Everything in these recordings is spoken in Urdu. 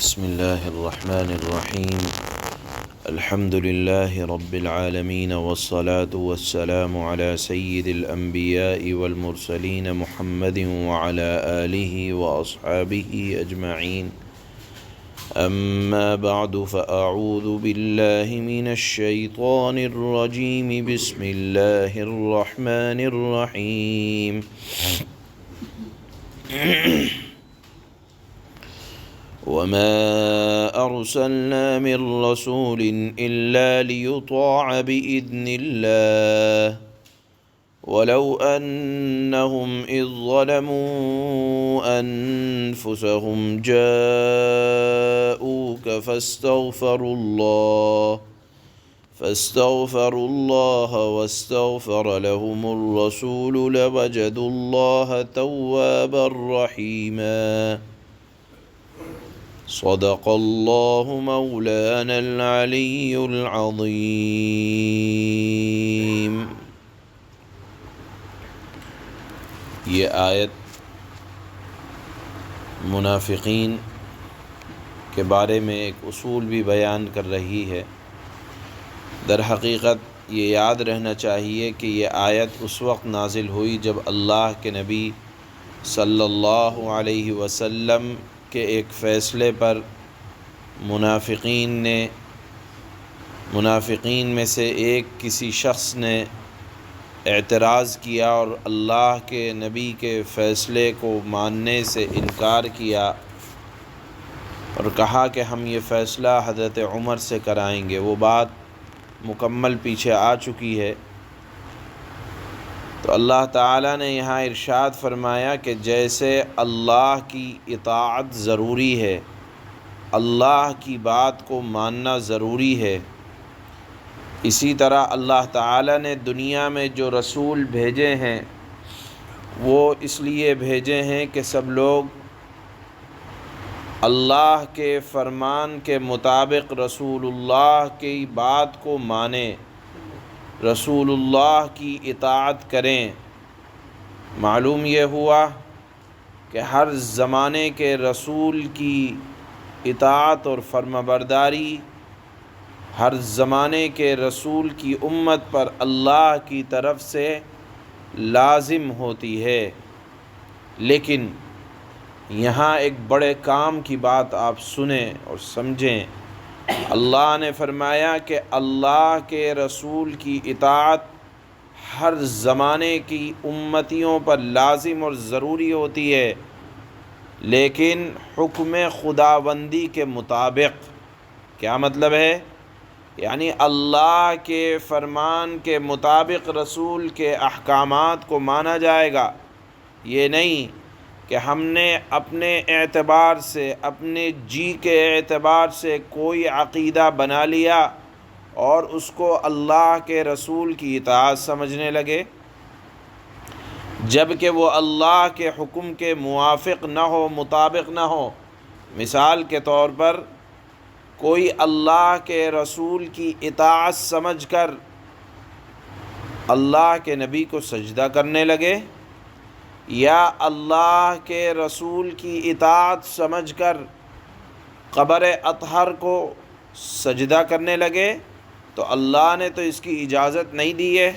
بسم الله الرحمن الرحيم. الحمد لله رب العالمين، والصلاة والسلام على سيد الأنبياء والمرسلين محمد وعلى آله وأصحابه أجمعين. أما بعد، فأعوذ بالله من الشيطان الرجيم. بسم الله الرحمن الرحيم. وما أرسلنا من رسول إلا ليطاع بإذن الله ولو أنهم إذ ظلموا أنفسهم جاءوك فاستغفروا الله واستغفر لهم الرسول لوجدوا الله توابا رحيما. صدق اللہ مولانا العلی العظیم. یہ آیت منافقین کے بارے میں ایک اصول بھی بیان کر رہی ہے. در حقیقت یہ یاد رہنا چاہیے کہ یہ آیت اس وقت نازل ہوئی جب اللہ کے نبی صلی اللہ علیہ وسلم کہ ایک فیصلے پر منافقین میں سے ایک کسی شخص نے اعتراض کیا اور اللہ کے نبی کے فیصلے کو ماننے سے انکار کیا اور کہا کہ ہم یہ فیصلہ حضرت عمر سے کرائیں گے. وہ بات مکمل پیچھے آ چکی ہے. تو اللہ تعالیٰ نے یہاں ارشاد فرمایا کہ جیسے اللہ کی اطاعت ضروری ہے، اللہ کی بات کو ماننا ضروری ہے، اسی طرح اللہ تعالیٰ نے دنیا میں جو رسول بھیجے ہیں وہ اس لیے بھیجے ہیں کہ سب لوگ اللہ کے فرمان کے مطابق رسول اللہ کی بات کو مانیں، رسول اللہ کی اطاعت کریں. معلوم یہ ہوا کہ ہر زمانے کے رسول کی اطاعت اور فرمانبرداری ہر زمانے کے رسول کی امت پر اللہ کی طرف سے لازم ہوتی ہے. لیکن یہاں ایک بڑے کام کی بات آپ سنیں اور سمجھیں. اللہ نے فرمایا کہ اللہ کے رسول کی اطاعت ہر زمانے کی امتیوں پر لازم اور ضروری ہوتی ہے، لیکن حکم خداوندی کے مطابق. کیا مطلب ہے؟ یعنی اللہ کے فرمان کے مطابق رسول کے احکامات کو مانا جائے گا. یہ نہیں کہ ہم نے اپنے اعتبار سے، اپنے جی کے اعتبار سے کوئی عقیدہ بنا لیا اور اس کو اللہ کے رسول کی اطاعت سمجھنے لگے، جب کہ وہ اللہ کے حکم کے موافق نہ ہو، مطابق نہ ہو. مثال کے طور پر کوئی اللہ کے رسول کی اطاعت سمجھ کر اللہ کے نبی کو سجدہ کرنے لگے، یا اللہ کے رسول کی اطاعت سمجھ کر قبر اطہر کو سجدہ کرنے لگے، تو اللہ نے تو اس کی اجازت نہیں دی ہے،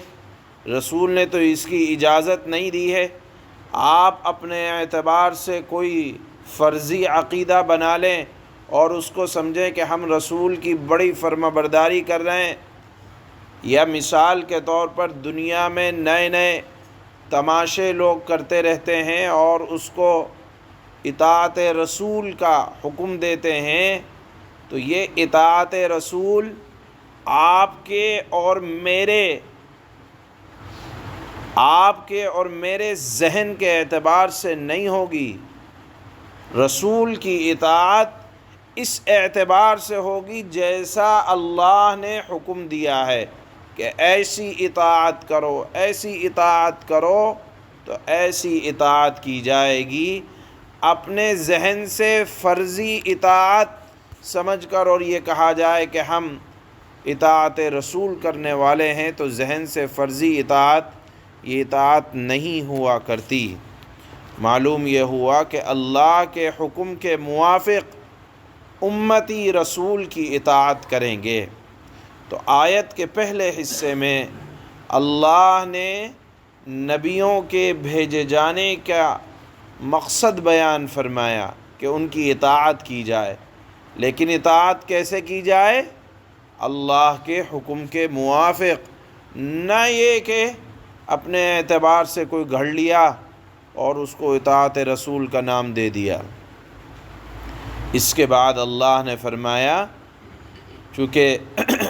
رسول نے تو اس کی اجازت نہیں دی ہے. آپ اپنے اعتبار سے کوئی فرضی عقیدہ بنا لیں اور اس کو سمجھیں کہ ہم رسول کی بڑی فرمانبرداری کر رہے ہیں. یا مثال کے طور پر دنیا میں نئے نئے تماشے لوگ کرتے رہتے ہیں اور اس کو اطاعت رسول کا حکم دیتے ہیں. تو یہ اطاعت رسول آپ کے اور میرے ذہن کے اعتبار سے نہیں ہوگی. رسول کی اطاعت اس اعتبار سے ہوگی جیسا اللہ نے حکم دیا ہے کہ ایسی اطاعت کرو، ایسی اطاعت کرو، تو ایسی اطاعت کی جائے گی. اپنے ذہن سے فرضی اطاعت سمجھ کر اور یہ کہا جائے کہ ہم اطاعت رسول کرنے والے ہیں، تو ذہن سے فرضی اطاعت یہ اطاعت نہیں ہوا کرتی. معلوم یہ ہوا کہ اللہ کے حکم کے موافق امتی رسول کی اطاعت کریں گے۔ تو آیت کے پہلے حصے میں اللہ نے نبیوں کے بھیجے جانے کا مقصد بیان فرمایا کہ ان کی اطاعت کی جائے، لیکن اطاعت کیسے کی جائے؟ اللہ کے حکم کے موافق، نہ یہ کہ اپنے اعتبار سے کوئی گھڑ لیا اور اس کو اطاعت رسول کا نام دے دیا۔ اس کے بعد اللہ نے فرمایا، چونکہ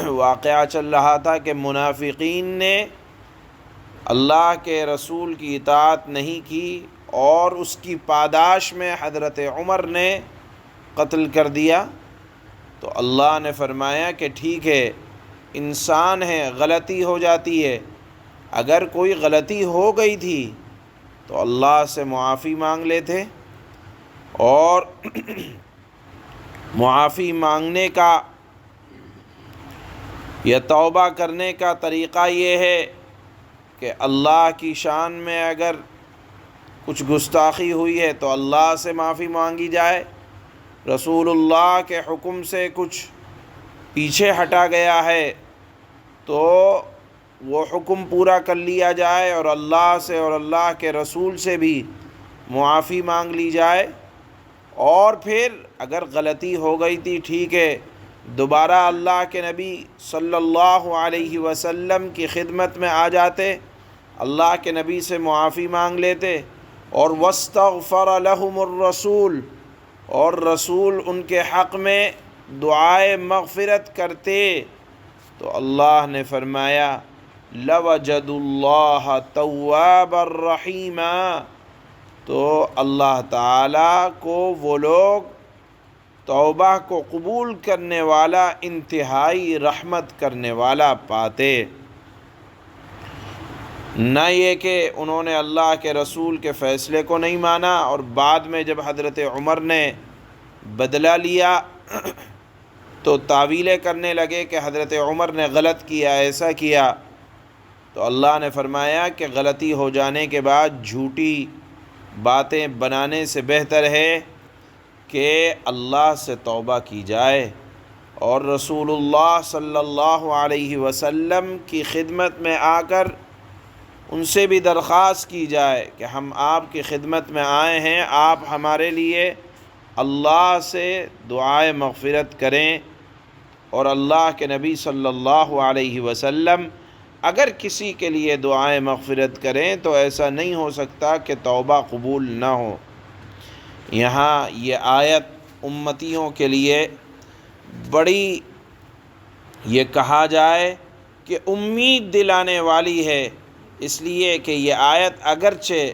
واقعہ چل رہا تھا کہ منافقین نے اللہ کے رسول کی اطاعت نہیں کی اور اس کی پاداش میں حضرت عمر نے قتل کر دیا، تو اللہ نے فرمایا کہ ٹھیک ہے، انسان ہے، غلطی ہو جاتی ہے، اگر کوئی غلطی ہو گئی تھی تو اللہ سے معافی مانگ لیتے، اور معافی مانگنے کا یا توبہ کرنے کا طریقہ یہ ہے کہ اللہ کی شان میں اگر کچھ گستاخی ہوئی ہے تو اللہ سے معافی مانگی جائے، رسول اللہ کے حکم سے کچھ پیچھے ہٹا گیا ہے تو وہ حکم پورا کر لیا جائے اور اللہ سے اور اللہ کے رسول سے بھی معافی مانگ لی جائے، اور پھر اگر غلطی ہو گئی تھی ٹھیک ہے، دوبارہ اللہ کے نبی صلی اللہ علیہ وسلم کی خدمت میں آ جاتے، اللہ کے نبی سے معافی مانگ لیتے، اور واستغفر لهم الرسول، اور رسول ان کے حق میں دعائے مغفرت کرتے، تو اللہ نے فرمایا لَوَجَدُوا اللَّهَ تَوَّابًا رَحِيمًا، تو اللہ تعالیٰ کو وہ لوگ توبہ کو قبول کرنے والا، انتہائی رحمت کرنے والا پاتے۔ نہ یہ کہ انہوں نے اللہ کے رسول کے فیصلے کو نہیں مانا اور بعد میں جب حضرت عمر نے بدلہ لیا تو تعویلیں کرنے لگے کہ حضرت عمر نے غلط کیا، ایسا کیا، تو اللہ نے فرمایا کہ غلطی ہو جانے کے بعد جھوٹی باتیں بنانے سے بہتر ہے کہ اللہ سے توبہ کی جائے اور رسول اللہ صلی اللہ علیہ وسلم کی خدمت میں آ کر ان سے بھی درخواست کی جائے کہ ہم آپ کی خدمت میں آئے ہیں، آپ ہمارے لیے اللہ سے دعائے مغفرت کریں۔ اور اللہ کے نبی صلی اللہ علیہ وسلم اگر کسی کے لیے دعائے مغفرت کریں تو ایسا نہیں ہو سکتا کہ توبہ قبول نہ ہو۔ یہاں یہ آیت امتیوں کے لیے بڑی، یہ کہا جائے کہ امید دلانے والی ہے، اس لیے کہ یہ آیت اگرچہ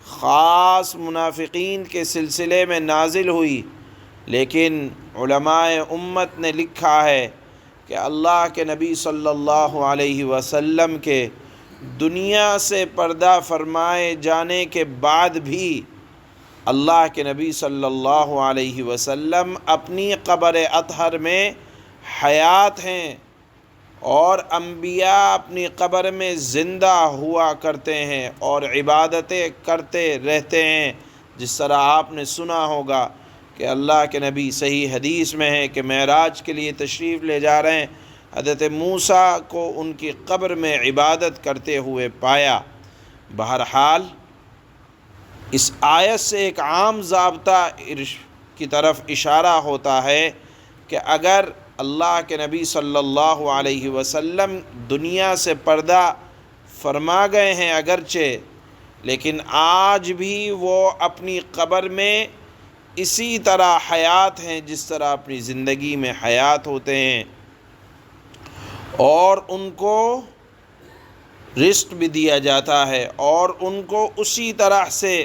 خاص منافقین کے سلسلے میں نازل ہوئی، لیکن علماء امت نے لکھا ہے کہ اللہ کے نبی صلی اللہ علیہ وسلم کے دنیا سے پردہ فرمائے جانے کے بعد بھی اللہ کے نبی صلی اللہ علیہ وسلم اپنی قبر اطہر میں حیات ہیں، اور انبیاء اپنی قبر میں زندہ ہوا کرتے ہیں اور عبادتیں کرتے رہتے ہیں، جس طرح آپ نے سنا ہوگا کہ اللہ کے نبی صحیح حدیث میں ہے کہ معراج کے لیے تشریف لے جا رہے ہیں، حضرت موسیٰ کو ان کی قبر میں عبادت کرتے ہوئے پایا۔ بہرحال اس آیت سے ایک عام ضابطہ کی طرف اشارہ ہوتا ہے کہ اگر اللہ کے نبی صلی اللہ علیہ وسلم دنیا سے پردہ فرما گئے ہیں اگرچہ، لیکن آج بھی وہ اپنی قبر میں اسی طرح حیات ہیں جس طرح اپنی زندگی میں حیات ہوتے ہیں، اور ان کو رزق بھی دیا جاتا ہے، اور ان کو اسی طرح سے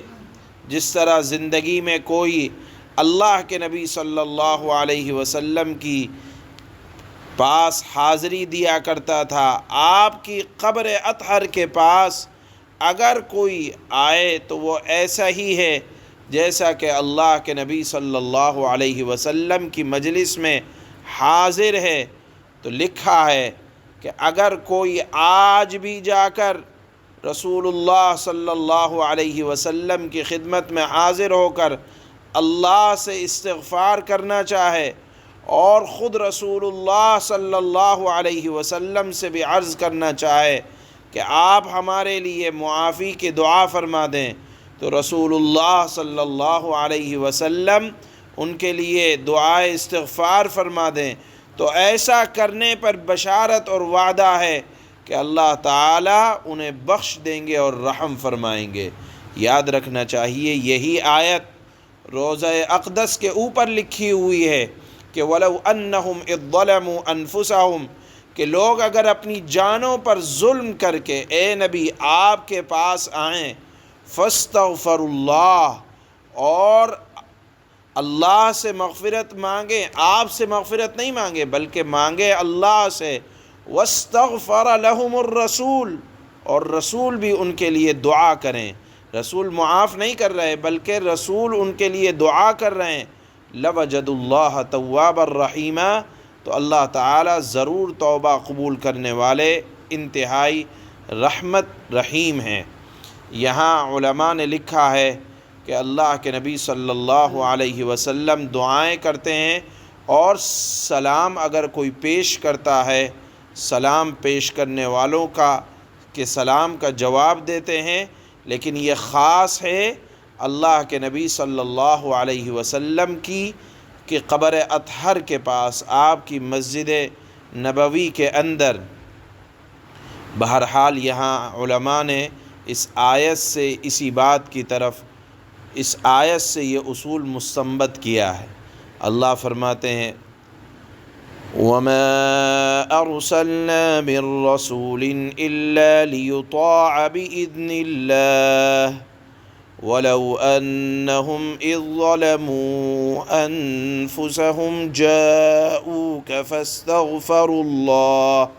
جس طرح زندگی میں کوئی اللہ کے نبی صلی اللہ علیہ وسلم کی پاس حاضری دیا کرتا تھا، آپ کی قبر اطہر کے پاس اگر کوئی آئے تو وہ ایسا ہی ہے جیسا کہ اللہ کے نبی صلی اللہ علیہ وسلم کی مجلس میں حاضر ہے۔ تو لکھا ہے کہ اگر کوئی آج بھی جا کر رسول اللہ صلی اللہ علیہ وسلم کی خدمت میں حاضر ہو کر اللہ سے استغفار کرنا چاہے اور خود رسول اللہ صلی اللہ علیہ وسلم سے بھی عرض کرنا چاہے کہ آپ ہمارے لیے معافی کی دعا فرما دیں، تو رسول اللہ صلی اللہ علیہ وسلم ان کے لیے دعائے استغفار فرما دیں، تو ایسا کرنے پر بشارت اور وعدہ ہے کہ اللہ تعالیٰ انہیں بخش دیں گے اور رحم فرمائیں گے۔ یاد رکھنا چاہیے یہی آیت روضہ اقدس کے اوپر لکھی ہوئی ہے کہ وَلَوْ أَنَّهُمْ إِذ ظَّلَمُوا أَنفُسَهُمْ، کہ لوگ اگر اپنی جانوں پر ظلم کر کے اے نبی آپ کے پاس آئیں، فَاسْتَغْفَرُوا اللَّهَ، اور اللہ سے مغفرت مانگیں، آپ سے مغفرت نہیں مانگے بلکہ مانگے اللہ سے، وَاسْتَغْفَرَ لَهُمُ الرَّسُولُ، اور رسول بھی ان کے لیے دعا کریں۔ رسول معاف نہیں کر رہے بلکہ رسول ان کے لیے دعا کر رہے ہیں، لَوَجَدُوا اللَّهَ تَوَّابًا رَحِيمًا، تو اللہ تعالیٰ ضرور توبہ قبول کرنے والے، انتہائی رحمت رحیم ہیں۔ یہاں علماء نے لکھا ہے کہ اللہ کے نبی صلی اللہ علیہ وسلم دعائیں کرتے ہیں، اور سلام اگر کوئی پیش کرتا ہے، سلام پیش کرنے والوں کا کہ سلام کا جواب دیتے ہیں، لیکن یہ خاص ہے اللہ کے نبی صلی اللہ علیہ وسلم کی کہ قبر اطہر کے پاس، آپ کی مسجد نبوی کے اندر۔ بہرحال یہاں علماء نے اس آیت سے اسی بات کی طرف، اس آیت سے یہ اصول مستنبط کیا ہے۔ اللہ فرماتے ہیں وَمَا أَرْسَلْنَا مِن رَّسُولٍ إِلَّا لِيُطَاعَ بِإِذْنِ اللَّهِ وَلَوْ أَنَّهُمْ إِذ ظَّلَمُوا أَنفُسَهُمْ جَاءُوكَ فَاسْتَغْفَرُوا اللَّهَ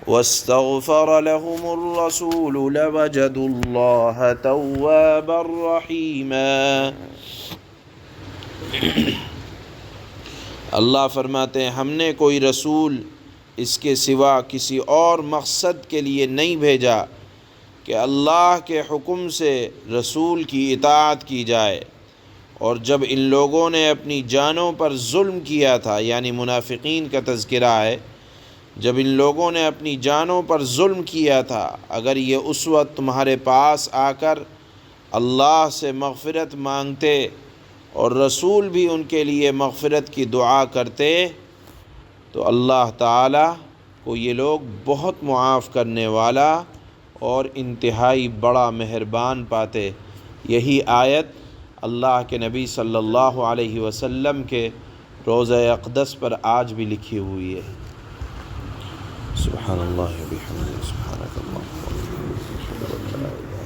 واستغفر لهم الرسول لوجدوا الله توابا رحيما۔ اللہ فرماتے ہیں ہم نے کوئی رسول اس کے سوا کسی اور مقصد کے لیے نہیں بھیجا کہ اللہ کے حکم سے رسول کی اطاعت کی جائے، اور جب ان لوگوں نے اپنی جانوں پر ظلم کیا تھا، یعنی منافقین کا تذکرہ ہے، جب ان لوگوں نے اپنی جانوں پر ظلم کیا تھا، اگر یہ اس وقت تمہارے پاس آ کر اللہ سے مغفرت مانگتے اور رسول بھی ان کے لیے مغفرت کی دعا کرتے، تو اللہ تعالیٰ کو یہ لوگ بہت معاف کرنے والا اور انتہائی بڑا مہربان پاتے۔ یہی آیت اللہ کے نبی صلی اللہ علیہ وسلم کے روضہ اقدس پر آج بھی لکھی ہوئی ہے۔ سبحان اللہ و بحمدہ، سبحانک اللہم و بحمدک، اشہد ان لا الہ الا انت۔